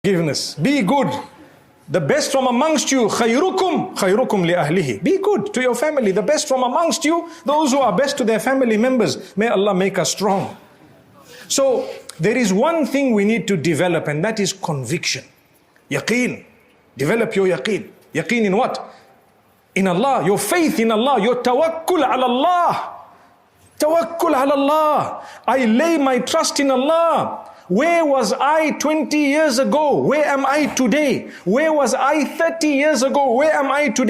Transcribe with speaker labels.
Speaker 1: Forgiveness. Be good. The best from amongst you, khayrukum li ahlihi. Be good to your family. The best from amongst you, those who are best to their family members. May Allah make us strong. So there is one thing we need to develop, and that is conviction. Yaqeen. Develop your yaqeen. Yaqeen in what? In Allah. Your faith in Allah. Your tawakkul ala Allah. Tawakkul ala Allah. I lay my trust in Allah. Where was I 20 years ago? Where am I today? Where was I 30 years ago? Where am I today?